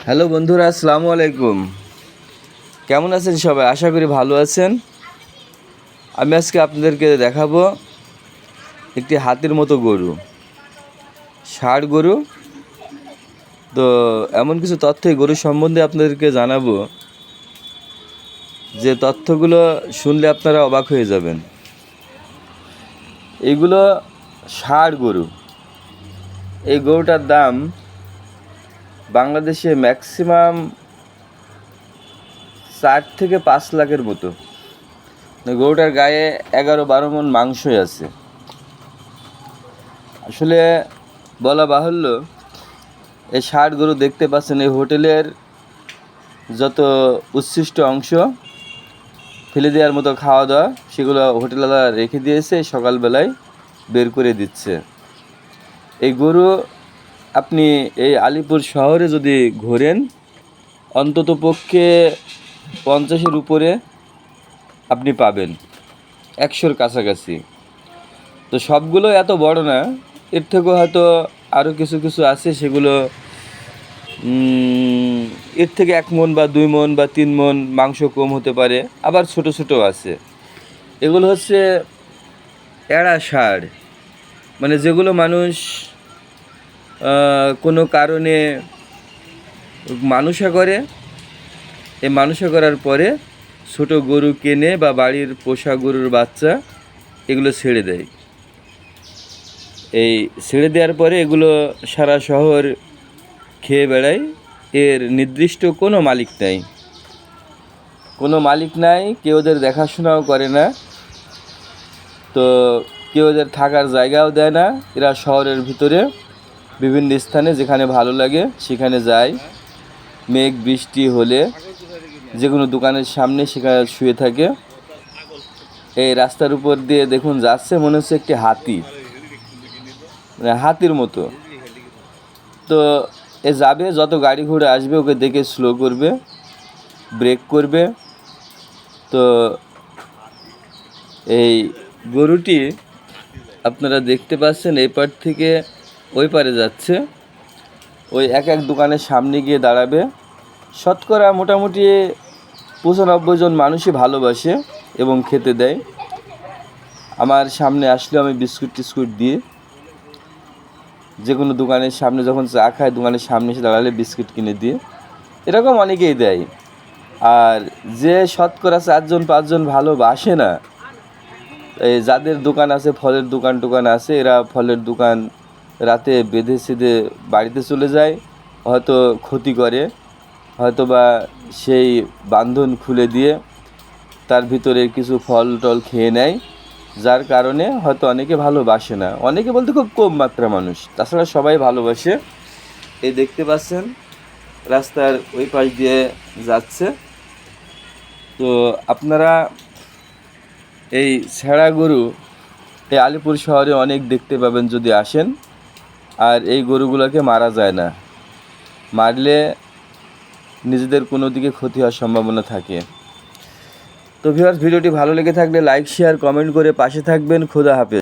Hello বন্ধুরা, আসসালামু আলাইকুম। কেমন আছেন সবাই? আশা করি ভালো আছেন। আমি আজকে আপনাদেরকে দেখাবো একটি হাতির মতো গরু, ষাঁড় গরু। তো এমন কিছু তথ্য এই গরু সম্বন্ধে আপনাদেরকে জানাবো যে তথ্যগুলো শুনলে আপনারা অবাক হয়ে যাবেন। এইগুলো ষাঁড় গরু। এই গরুটার দাম বাংলাদেশে ম্যাক্সিমাম 4 থেকে 5 লাখের মতো। গরুটার গায়ে 11-12 মণ মাংসই আছে। আসলে বলা বাহুল্য, এই ষাঁড় গরু দেখতে পাচ্ছেন এই হোটেলের যত উচ্ছিষ্ট অংশ ফেলে দেওয়ার মতো খাওয়া দাওয়া, সেগুলো হোটেলওয়ালা রেখে দিয়েছে, সকালবেলায় বের করে দিচ্ছে। এই গরু আপনি এই আলিপুর শহরে যদি ঘোরেন, অন্তত পক্ষে 50-এর উপরে আপনি পাবেন, 100-র কাছাকাছি। তো সবগুলো এত বড় না, এর থেকেও হয়তো আরও কিছু কিছু আছে, সেগুলো এর থেকে 1 মণ বা 2 মণ বা 3 মণ মাংস কম হতে পারে, আবার ছোট ছোটো আছে। এগুলো হচ্ছে এড়া ষাঁড়, মানে যেগুলো মানুষ কোনো কারণে মানুষা করে। এই মানুষা করার পরে ছোট গরু কেনে বা বাড়ির পোষা গরুর বাচ্চা এগুলো ছেড়ে দেয়। এই ছেড়ে দেওয়ার পরে এগুলো সারা শহর খেয়ে বেড়ায়। এর নির্দিষ্ট কোনো মালিক নাই, কেউ ওদের দেখাশোনাও করে না। তো কেউ ওদের থাকার জায়গাও দেয় না। এরা শহরের ভিতরে বিভিন্ন স্থানে যেখানে ভালো লাগে সেখানে যায়। মেঘ বৃষ্টি হলে যে কোনো দোকানের সামনে সেখানে শুয়ে থাকে। এই রাস্তার উপর দিয়ে দেখুন যাচ্ছে, মনে হচ্ছে একটি হাতি, মানে হাতির মতো। তো এ যাবে, যত গাড়ি ঘোড়া আসবে ওকে দেখে স্লো করবে, ব্রেক করবে। তো এই গরুটি আপনারা দেখতে পাচ্ছেন এই পার থেকে ওই পারে যাচ্ছে। ওই এক এক দোকানের সামনে গিয়ে দাঁড়াবে। শতকরা মোটামুটি 95 জন মানুষই ভালোবাসে এবং খেতে দেয়। আমার সামনে আসলে আমি বিস্কুট টিস্কুট দিই। যে কোনো দোকানের সামনে যখন চা খায়, দোকানের সামনে এসে দাঁড়ালে বিস্কিট কিনে দিয়ে, এরকম অনেকেই দেয়। আর যে শতকরা 4 জন 5 জন ভালোবাসে না, এই যাদের দোকান আছে, ফলের দোকান আছে, এরা ফলের দোকান রাতে বেঁধে সেধে বাড়িতে চলে যায়, হয়তো ক্ষতি করে, হয়তো বা সেই বান্ধন খুলে দিয়ে তার ভিতরে কিছু ফল টল খেয়ে নেয়, যার কারণে হয়তো অনেকে ভালোবাসে না। অনেকে বলতে খুব কম মাত্রা মানুষ, তাছাড়া সবাই ভালোবাসে। এই দেখতে পাচ্ছেন রাস্তার ওই পাশ দিয়ে যাচ্ছে। তো আপনারা এই ছেঁড়া গরু এই আলিপুর শহরে অনেক দেখতে পাবেন যদি আসেন। আর এই গরুগুলোকে মারা যায় না, মারলে নিজেদের কোনো দিকে ক্ষতি হওয়ার সম্ভাবনা থাকে। তো ভিউয়ার্স, ভিডিওটি ভালো লেগে থাকলে লাইক শেয়ার কমেন্ট করে পাশে থাকবেন। খোদা হাফেজ।